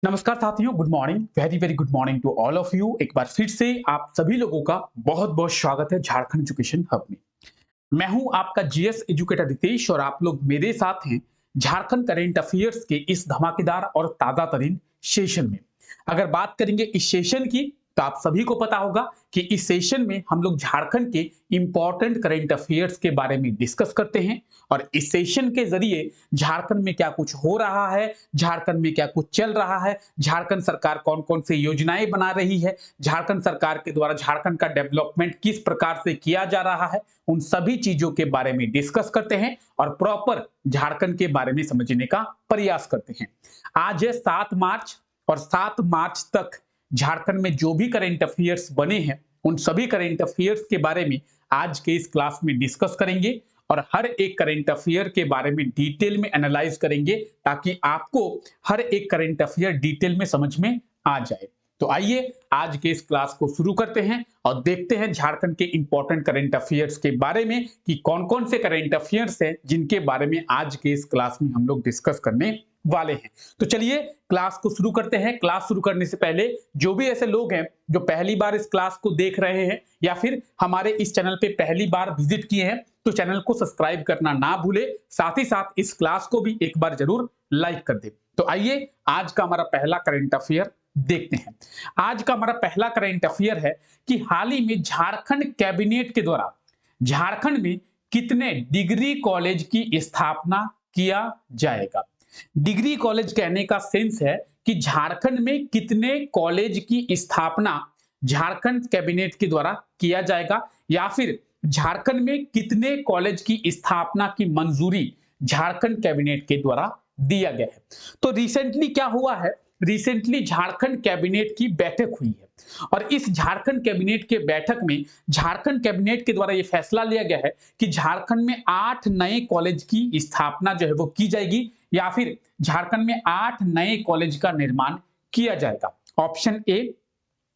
नमस्कार साथियों, good morning, very very good morning to all of you. एक बार फिर से आप सभी लोगों का बहुत बहुत स्वागत है झारखंड एजुकेशन हब में। मैं हूं आपका जीएस एजुकेटर रितेश और आप लोग मेरे साथ हैं झारखंड करेंट अफेयर्स के इस धमाकेदार और ताजा तरीन सेशन में। अगर बात करेंगे इस सेशन की तो आप सभी को पता होगा कि इस सेशन में हम लोग झारखंड के इंपॉर्टेंट करेंट अफेयर्स के बारे में डिस्कस करते हैं और इस सेशन के जरिए झारखंड में क्या कुछ हो रहा है, झारखंड में क्या कुछ चल रहा है, झारखंड सरकार कौन कौन से योजनाएं बना रही है, झारखंड सरकार के द्वारा झारखंड का डेवलपमेंट किस प्रकार से किया जा रहा है, उन सभी चीजों के बारे में डिस्कस करते हैं और प्रॉपर झारखंड के बारे में समझने का प्रयास करते हैं। आज है 7 मार्च और 7 मार्च तक झारखंड में जो भी करेंट अफेयर्स बने हैं उन सभी करेंट अफेयर्स के बारे में आज के इस क्लास में डिस्कस करेंगे और हर एक करेंट अफेयर के बारे में डिटेल में एनालाइज करेंगे ताकि आपको हर एक करेंट अफेयर डिटेल में समझ में आ जाए। तो आइए आज के इस क्लास को शुरू करते हैं और देखते हैं झारखंड के इंपॉर्टेंट करेंट अफेयर्स के बारे में कि कौन कौन से करेंट अफेयर्स हैं जिनके बारे में आज के इस क्लास में हम लोग डिस्कस करने वाले हैं। तो चलिए क्लास को शुरू करते हैं। क्लास शुरू करने से पहले जो भी ऐसे लोग हैं जो पहली बार इस क्लास को देख रहे हैं या फिर हमारे इस चैनल पे पहली बार विजिट किए हैं तो चैनल को सब्सक्राइब करना ना भूले, साथ ही साथ इस क्लास को भी एक बार जरूर लाइक कर दे। तो आइए आज का हमारा पहला करंट अफेयर देखते हैं। आज का हमारा पहला करंट अफेयर है कि हाल ही में झारखंड कैबिनेट के द्वारा झारखंड में कितने डिग्री कॉलेज की स्थापना किया जाएगा। डिग्री कॉलेज कहने का सेंस है कि झारखंड में कितने कॉलेज की स्थापना झारखंड कैबिनेट के द्वारा किया जाएगा या फिर झारखंड में कितने कॉलेज की स्थापना की मंजूरी झारखंड कैबिनेट के द्वारा दिया गया है। तो रिसेंटली क्या हुआ है, रिसेंटली झारखंड कैबिनेट की बैठक हुई है और इस झारखंड कैबिनेट के बैठक में झारखंड कैबिनेट के द्वारा यह फैसला लिया गया है कि झारखंड में 8 नए कॉलेज की स्थापना जो है वो की जाएगी या फिर झारखंड में 8 नए कॉलेज का निर्माण किया जाएगा। ऑप्शन ए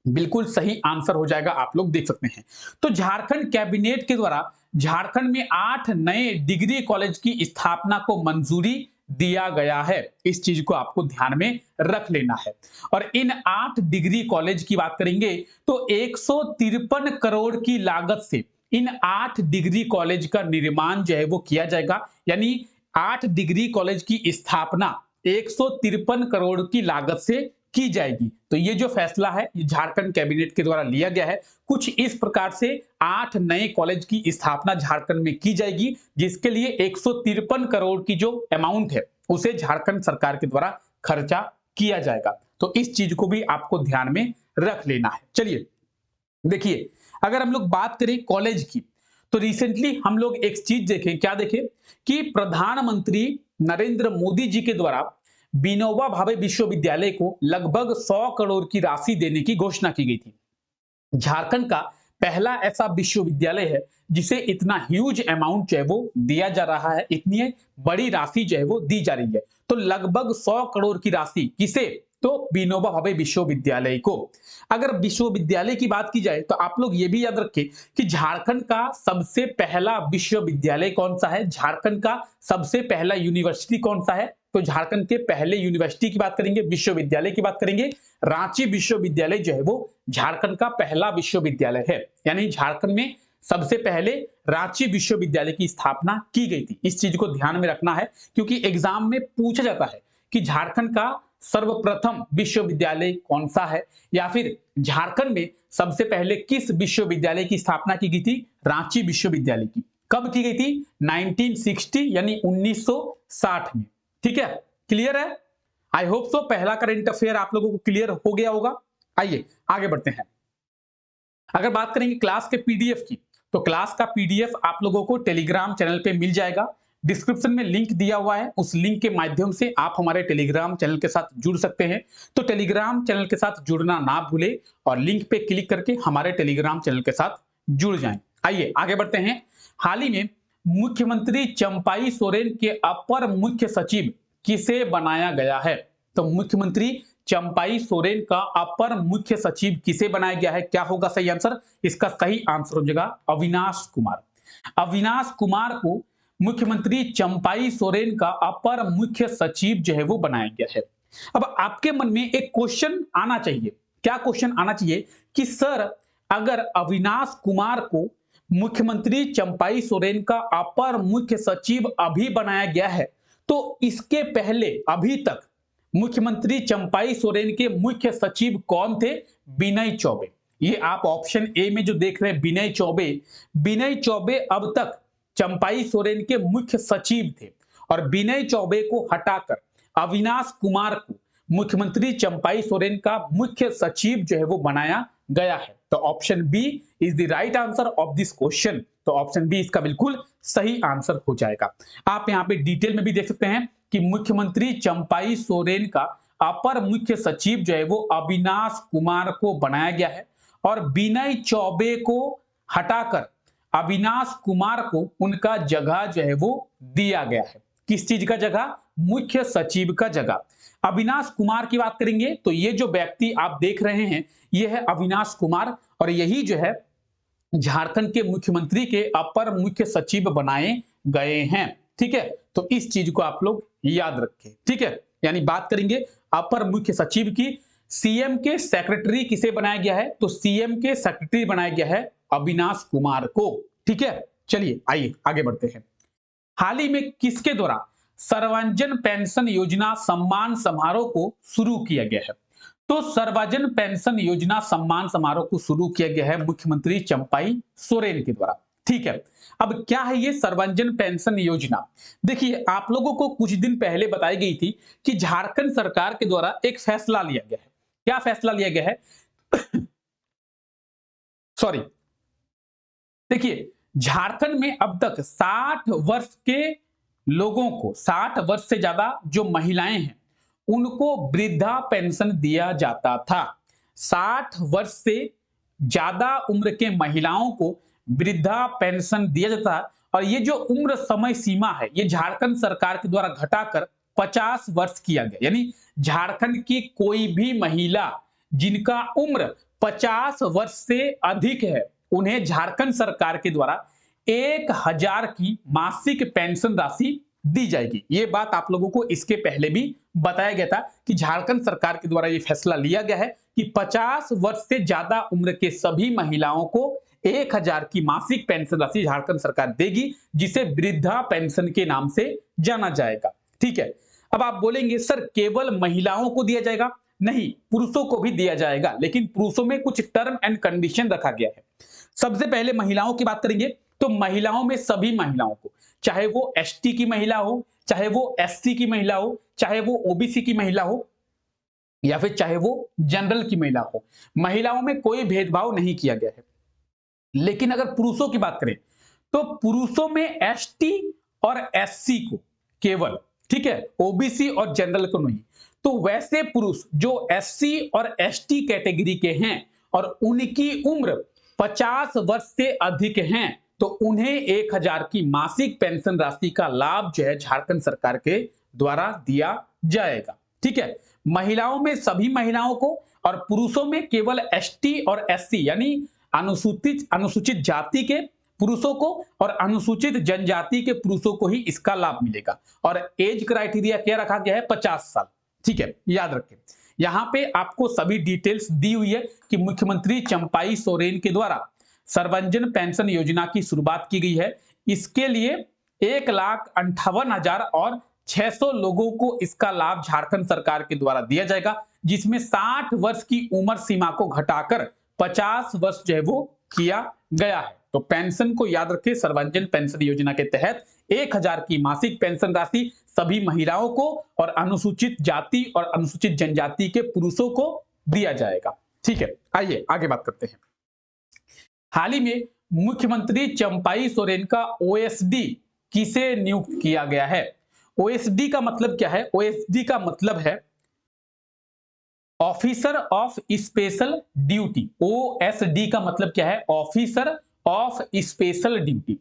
बिल्कुल सही आंसर हो जाएगा, आप लोग देख सकते हैं। तो झारखंड कैबिनेट के द्वारा झारखंड में 8 नए डिग्री कॉलेज की स्थापना को मंजूरी दिया गया है। इस चीज को आपको ध्यान में रख लेना है। और इन 8 डिग्री कॉलेज की बात करेंगे तो 153 करोड़ की लागत से इन 8 डिग्री कॉलेज का निर्माण जो है वो किया जाएगा, यानी 8 डिग्री कॉलेज की स्थापना 153 करोड़ की लागत से की जाएगी। तो ये जो फैसला है ये झारखंड कैबिनेट के द्वारा लिया गया है। कुछ इस प्रकार से 8 नए कॉलेज की स्थापना झारखंड में की जाएगी जिसके लिए 153 करोड़ की जो अमाउंट है उसे झारखंड सरकार के द्वारा खर्चा किया जाएगा। तो इस चीज को भी आपको ध्यान में रख लेना है। चलिए देखिए, अगर हम लोग बात करें कॉलेज की तो रिसेंटली हम लोग एक चीज देखें, क्या देखें कि प्रधानमंत्री नरेंद्र मोदी जी के द्वारा विनोबा भावे विश्वविद्यालय को लगभग 100 करोड़ की राशि देने की घोषणा की गई थी। झारखंड का पहला ऐसा विश्वविद्यालय है जिसे इतना ह्यूज अमाउंट जो है वो दिया जा रहा है, इतनी बड़ी राशि जो है वो दी जा रही है। तो लगभग 100 करोड़ की राशि किसे, तो विनोबा भावे विश्वविद्यालय को। अगर विश्वविद्यालय की बात की जाए तो आप लोग ये भी याद रखें कि झारखंड का सबसे पहला विश्वविद्यालय कौन सा है, झारखंड का सबसे पहला यूनिवर्सिटी कौन सा है। तो झारखंड के पहले यूनिवर्सिटी की बात करेंगे, विश्वविद्यालय की बात करेंगे, रांची विश्वविद्यालय जो है वो झारखंड का पहला विश्वविद्यालय है। यानी झारखंड में सबसे पहले रांची विश्वविद्यालय की स्थापना की गई थी। इस चीज को ध्यान में रखना है क्योंकि एग्जाम में पूछा जाता है कि झारखंड का सर्वप्रथम विश्वविद्यालय कौन सा है या फिर झारखंड में सबसे पहले किस विश्वविद्यालय की स्थापना की गई थी, रांची विश्वविद्यालय की। कब की गई थी, 1960 यानी 1960 में। ठीक है, क्लियर है। आई होप सो पहला करंट अफेयर आप लोगों को क्लियर हो गया होगा। आइए आगे बढ़ते हैं। अगर बात करेंगे क्लास के पीडीएफ की तो क्लास का पीडीएफ आप लोगों को टेलीग्राम चैनल पे मिल जाएगा। डिस्क्रिप्शन में लिंक दिया हुआ है, उस लिंक के माध्यम से आप हमारे टेलीग्राम चैनल के साथ जुड़ सकते हैं। तो टेलीग्राम चैनल के साथ जुड़ना ना भूले और लिंक पे क्लिक करके हमारे टेलीग्राम चैनल के साथ जुड़ जाएं। आइए आगे बढ़ते हैं। हाल ही में मुख्यमंत्री चंपाई सोरेन के अपर मुख्य सचिव किसे बनाया गया है। तो मुख्यमंत्री चंपाई सोरेन का अपर मुख्य सचिव किसे बनाया गया है, क्या होगा सही आंसर, इसका सही आंसर हो जाएगा अविनाश कुमार। अविनाश कुमार को मुख्यमंत्री चंपाई सोरेन का अपर मुख्य सचिव जो है वो बनाया गया है। अब आपके मन में एक क्वेश्चन आना चाहिए, क्या क्वेश्चन आना चाहिए कि सर अगर अविनाश कुमार को मुख्यमंत्री चंपाई सोरेन का अपर मुख्य सचिव अभी बनाया गया है, तो इसके पहले अभी तक मुख्यमंत्री चंपाई सोरेन के मुख्य सचिव कौन थे? विनय चौबे। ये आप ऑप्शन ए में जो देख रहे हैं विनय चौबे, विनय चौबे अब तक चंपाई सोरेन के मुख्य सचिव थे और विनय चौबे को हटाकर अविनाश कुमार को मुख्यमंत्री चंपाई सोरेन का मुख्य सचिव जो है वो बनाया गया है। तो option B is the right answer of this question. तो ऑप्शन बी इसका बिल्कुल सही आंसर हो जाएगा। आप यहाँ पे डिटेल में भी देख सकते हैं कि मुख्यमंत्री चंपाई सोरेन का अपर मुख्य सचिव जो है वो अविनाश कुमार को बनाया गया है और विनय चौबे को हटाकर अविनाश कुमार को उनका जगह जो है वो दिया गया है। किस चीज का जगह? मुख्य सचिव का जगह। अविनाश कुमार की बात करेंगे तो ये जो व्यक्ति आप देख रहे हैं ये है अविनाश कुमार और यही जो है झारखंड के मुख्यमंत्री के अपर मुख्य सचिव बनाए गए हैं। ठीक है, तो इस चीज को आप लोग याद रखें। ठीक है, यानी बात करेंगे अपर मुख्य सचिव की। सीएम के सेक्रेटरी किसे बनाया गया है? तो सीएम के सेक्रेटरी बनाया गया है अविनाश कुमार को। ठीक है, चलिए आइए आगे बढ़ते हैं। हाल ही में किसके द्वारा सर्वजन पेंशन योजना सम्मान समारोह को शुरू किया गया है? तो सर्वजन पेंशन योजना सम्मान समारोह को शुरू किया गया है मुख्यमंत्री चंपाई सोरेन के द्वारा। ठीक है, अब क्या है ये सर्वजन पेंशन योजना? देखिए, आप लोगों को कुछ दिन पहले बताई गई थी कि झारखंड सरकार के द्वारा एक फैसला लिया गया है। क्या फैसला लिया गया है? सॉरी, देखिए झारखंड में अब तक 60 वर्ष के लोगों को, 60 वर्ष से ज्यादा जो महिलाएं हैं उनको वृद्धा पेंशन दिया जाता था। 60 वर्ष से ज्यादा उम्र के महिलाओं को वृद्धा पेंशन दिया जाता है और ये जो उम्र समय सीमा है ये झारखंड सरकार के द्वारा घटाकर 50 वर्ष किया गया। यानी झारखंड की कोई भी महिला जिनका उम्र 50 वर्ष से अधिक है उन्हें झारखंड सरकार के द्वारा 1000 की मासिक पेंशन राशि दी जाएगी। ये बात आप लोगों को इसके पहले भी बताया गया था कि झारखंड सरकार के द्वारा ये फैसला लिया गया है कि 50 वर्ष से ज्यादा उम्र के सभी महिलाओं को 1000 की मासिक पेंशन राशि झारखंड सरकार देगी, जिसे वृद्धा पेंशन के नाम से जाना जाएगा। ठीक है, अब आप बोलेंगे सर केवल महिलाओं को दिया जाएगा? नहीं, पुरुषों को भी दिया जाएगा, लेकिन पुरुषों में कुछ टर्म एंड कंडीशन रखा गया है। सबसे पहले महिलाओं की बात करेंगे तो महिलाओं में सभी महिलाओं को, चाहे वो एसटी की महिला हो, चाहे वो एससी की महिला हो, चाहे वो ओबीसी की महिला हो या फिर चाहे वो जनरल की महिला हो, महिलाओं में कोई भेदभाव नहीं किया गया है। लेकिन अगर पुरुषों की बात करें तो पुरुषों में एसटी और एससी को केवल, ठीक है, ओबीसी और जनरल को नहीं। तो वैसे पुरुष जो एससी और एसटी कैटेगरी के हैं और उनकी उम्र 50 वर्ष से अधिक हैं तो उन्हें 1000 की मासिक पेंशन राशि का लाभ जो है झारखंड सरकार के द्वारा दिया जाएगा। ठीक है, महिलाओं में सभी महिलाओं को और पुरुषों में केवल एसटी और एससी यानी अनुसूचित जाति के पुरुषों को और अनुसूचित जनजाति के पुरुषों को ही इसका लाभ मिलेगा। और एज क्राइटेरिया क्या रखा गया है? 50 साल। ठीक है, याद रखें, यहां पे आपको सभी डिटेल्स दी हुई है कि मुख्यमंत्री चंपाई सोरेन के द्वारा सर्वजन पेंशन योजना की शुरुआत की गई है। इसके लिए 1,58,000 और 600 लोगों को इसका लाभ झारखंड सरकार के द्वारा दिया जाएगा, जिसमें 60 वर्ष की उम्र सीमा को घटाकर 50 वर्ष जो है वो किया गया है। तो पेंशन को याद रखें, सर्वजन पेंशन योजना के तहत 1000 की मासिक पेंशन राशि सभी महिलाओं को और अनुसूचित जाति और अनुसूचित जनजाति के पुरुषों को दिया जाएगा। ठीक है, आइए आगे बात करते हैं। हाल ही में मुख्यमंत्री चंपाई सोरेन का ओएसडी किसे नियुक्त किया गया है? ओएसडी का मतलब क्या है? ओएसडी का मतलब है officer of special duty. OSD का मतलब क्या है? Officer of special duty.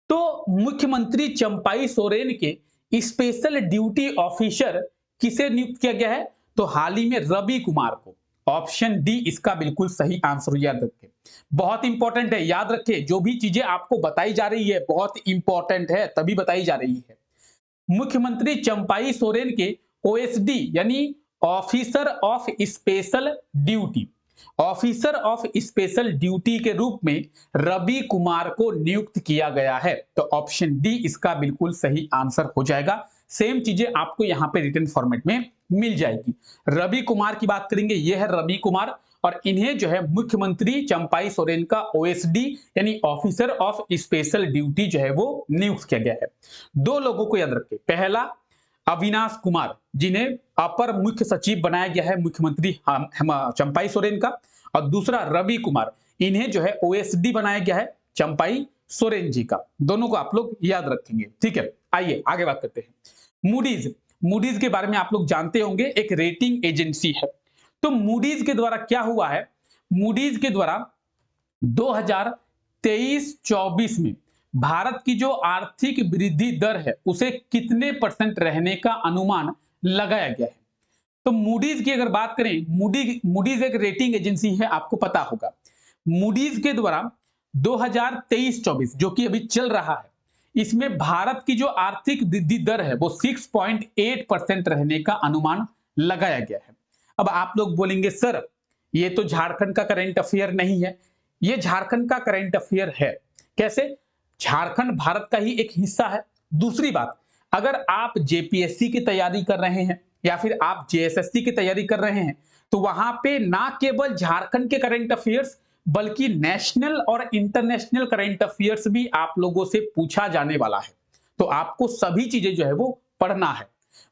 तो मुख्यमंत्री चंपाई सोरेन के स्पेशल ड्यूटी ऑफिसर किसे नियुक्त किया गया है? तो हाल ही में रवि कुमार को। ऑप्शन डी इसका बिल्कुल सही आंसर, याद रखें, बहुत इंपॉर्टेंट है। याद रखें, जो भी चीजें आपको बताई जा रही है बहुत इंपॉर्टेंट है, तभी बताई जा रही है। मुख्यमंत्री चंपाई सोरेन के ओएसडी यानी officer of special duty, officer of special duty के रूप में रवि कुमार को नियुक्त किया गया है। तो ऑप्शन डी इसका बिल्कुल सही आंसर हो जाएगा। सेम चीजें आपको यहां पे रिटन फॉर्मेट में मिल जाएगी। रवि कुमार की बात करेंगे, यह है रवि कुमार, और इन्हें जो है मुख्यमंत्री चंपाई सोरेन का ओएसडी यानी ऑफिसर ऑफ स्पेशल ड्यूटी जो है वो नियुक्त किया गया है। दो लोगों को याद रखें, पहला अविनाश कुमार जिन्हें अपर मुख्य सचिव बनाया गया है मुख्यमंत्री चंपाई सोरेन का, और दूसरा रवि कुमार, इन्हें जो है ओएसडी बनाया गया है चंपाई सोरेन जी का। दोनों को आप लोग याद रखेंगे, ठीक है। आइए आगे बात करते हैं। मूडीज, मूडीज के बारे में आप लोग जानते होंगे, एक रेटिंग एजेंसी है। तो मूडीज के द्वारा क्या हुआ है, मूडीज के द्वारा 2023-24 में भारत की जो आर्थिक वृद्धि दर है उसे कितने % रहने का अनुमान लगाया गया है। तो मूडीज की अगर बात करें, मूडीज एक रेटिंग एजेंसी है, आपको पता होगा। मूडीज के द्वारा 2023-24 जो कि अभी चल रहा है, इसमें भारत की जो आर्थिक वृद्धि दर है वो 6.8% रहने का अनुमान लगाया गया है। अब आप लोग बोलेंगे सर ये तो झारखंड का करंट अफेयर नहीं है। ये झारखंड का करंट अफेयर है। कैसे? झारखंड भारत का ही एक हिस्सा है। दूसरी बात, अगर आप जेपीएससी की तैयारी कर रहे हैं या फिर आप जेएसएससी की तैयारी कर रहे हैं तो वहां पे ना केवल झारखंड के करंट अफेयर्स बल्कि नेशनल और इंटरनेशनल करंट अफेयर्स भी आप लोगों से पूछा जाने वाला है। तो आपको सभी चीजें जो है वो पढ़ना है।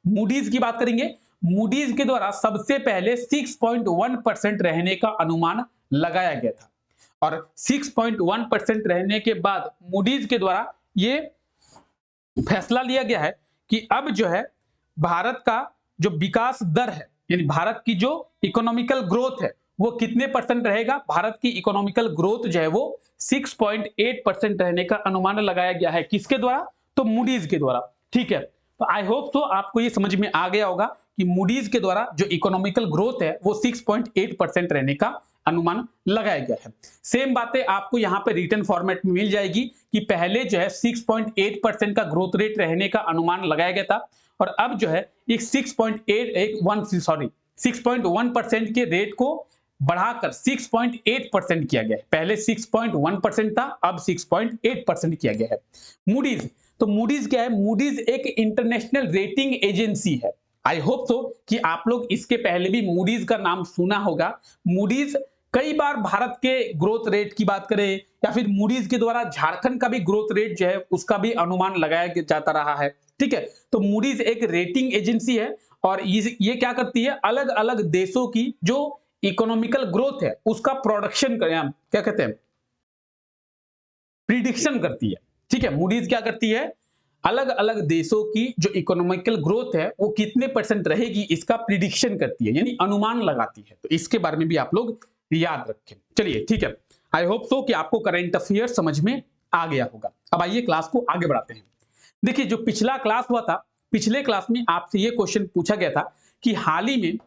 मूडीज की बात करेंगे, मूडीज के द्वारा सबसे पहले 6.1% रहने का अनुमान लगाया गया था, और 6.1% रहने के बाद मूडीज के द्वारा ये फैसला लिया गया है कि अब जो है भारत का जो विकास दर है यानी भारत की जो इकोनॉमिकल ग्रोथ है वो कितने % रहेगा। भारत की इकोनॉमिकल ग्रोथ जो है वो 6.8% रहने का अनुमान लगाया गया है। किसके द्वारा? तो मूडीज के द्वारा, ठीक है। तो आई होप तो आपको ये समझ में आ गया होगा कि मूडीज के द्वारा जो इकोनॉमिकल ग्रोथ है वो 6.8% रहने का अनुमान लगाया गया है। सेम बातें आपको यहाँ पे रिटन फॉर्मेट में मिल जाएगी कि पहले जो है 6.8% का ग्रोथ रेट रहने का अनुमान लगाया गया था, और अब जो है एक 6.1% के रेट को बढ़ाकर 6.8% किया गया है। पहले 6.1% था, अब 6.8% किया गया है। मूडीज, तो मूडीज क्या है? मूडीज एक इंटरनेशनल रेटिंग एजेंसी है। आई होप सो कि आप लोग इसके पहले भी मूडीज का नाम सुना होगा। मूडीज कई बार भारत के ग्रोथ रेट की बात करें या फिर मूडीज के द्वारा झारखंड का भी ग्रोथ रेट जो है उसका भी अनुमान लगाया जाता रहा है, ठीक है। तो मूडीज एक रेटिंग एजेंसी है और ये क्या करती है, अलग अलग देशों की जो इकोनॉमिकल ग्रोथ है उसका प्रोडक्शन क्या कहते हैं, प्रिडिक्शन करती है, ठीक है। मूडीज क्या करती है, अलग अलग देशों की जो इकोनॉमिकल ग्रोथ है वो कितने % रहेगी इसका प्रिडिक्शन करती है, यानी अनुमान लगाती है। तो इसके बारे में भी आप लोग याद रखें। चलिए ठीक है, आई होप सो कि आपको करंट अफेयर समझ में आ गया होगा। अब आइए क्लास को आगे बढ़ाते हैं। देखिए जो पिछला क्लास हुआ था, पिछले क्लास में आपसे ये क्वेश्चन पूछा गया था कि हाल ही में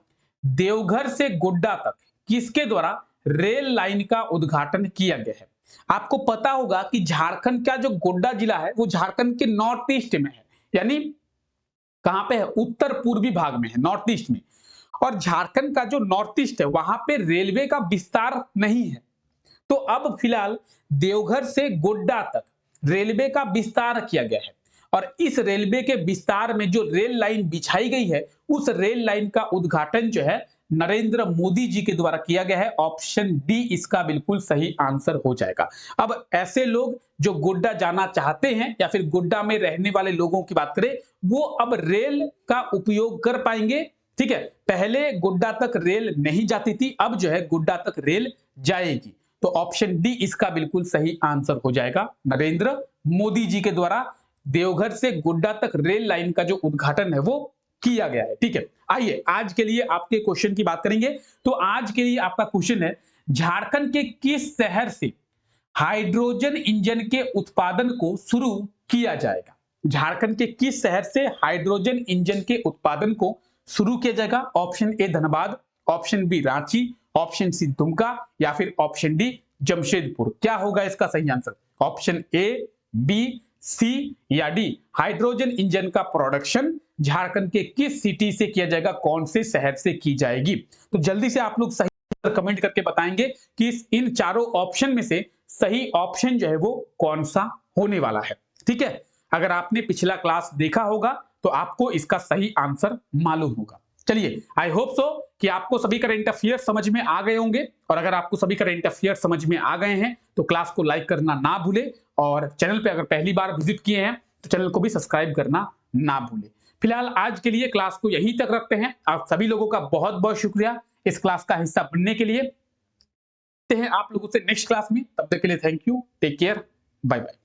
देवघर से गोड्डा तक किसके द्वारा रेल लाइन का उद्घाटन किया गया है। आपको पता होगा कि झारखंड का जो गोड्डा जिला है वो झारखंड के नॉर्थ ईस्ट में है, यानी कहां पे है, उत्तर पूर्वी भाग में है, नॉर्थ ईस्ट में। और झारखंड का जो नॉर्थ ईस्ट है वहां पे रेलवे का विस्तार नहीं है। तो अब फिलहाल देवघर से गोड्डा तक रेलवे का विस्तार किया गया है, और इस रेलवे के विस्तार में जो रेल लाइन बिछाई गई है उस रेल लाइन का उद्घाटन जो है नरेंद्र मोदी जी के द्वारा किया गया है। ऑप्शन डी इसका बिल्कुल सही आंसर हो जाएगा। अब ऐसे लोग जो गोड्डा जाना चाहते हैं या फिर गोड्डा में रहने वाले लोगों की बात करें, वो अब रेल का उपयोग कर पाएंगे, ठीक है। पहले गोड्डा तक रेल नहीं जाती थी, अब जो है गोड्डा तक रेल जाएगी। तो ऑप्शन डी इसका बिल्कुल सही आंसर हो जाएगा। नरेंद्र मोदी जी के द्वारा देवघर से गोड्डा तक रेल लाइन का जो उद्घाटन है वो किया गया है, ठीक है। आइए आज के लिए आपके क्वेश्चन की बात करेंगे। तो आज के लिए आपका क्वेश्चन है, झारखंड के किस शहर से हाइड्रोजन इंजन के उत्पादन को शुरू किया जाएगा। झारखंड के किस शहर से हाइड्रोजन इंजन के उत्पादन को शुरू किया जाएगा। Option A Dhanbad, option B Ranchi, option C Dumka या फिर ऑप्शन डी जमशेदपुर। क्या होगा इसका सही answer? Option A, B, C या डी हाइड्रोजन इंजन का प्रोडक्शन झारखंड के किस सिटी से किया जाएगा, कौन से शहर से की जाएगी। तो जल्दी से आप लोग सही कमेंट करके बताएंगे कि इन चारों ऑप्शन में से सही ऑप्शन जो है वो कौन सा होने वाला है। ठीक है, अगर आपने पिछला क्लास देखा होगा तो आपको इसका सही आंसर मालूम होगा। चलिए, आई होप सो कि आपको सभी करंट अफेयर समझ में आ गए होंगे, और अगर आपको सभी करंट अफेयर समझ में आ गए हैं तो क्लास को लाइक करना ना भूले, और चैनल पे अगर पहली बार विजिट किए हैं तो चैनल को भी सब्सक्राइब करना ना भूले। फिलहाल आज के लिए क्लास को यहीं तक रखते हैं। आप सभी लोगों का बहुत बहुत शुक्रिया इस क्लास का हिस्सा बनने के लिए। मिलते हैं आप लोगों से नेक्स्ट क्लास में, तब तक के लिए thank you, take care, bye bye.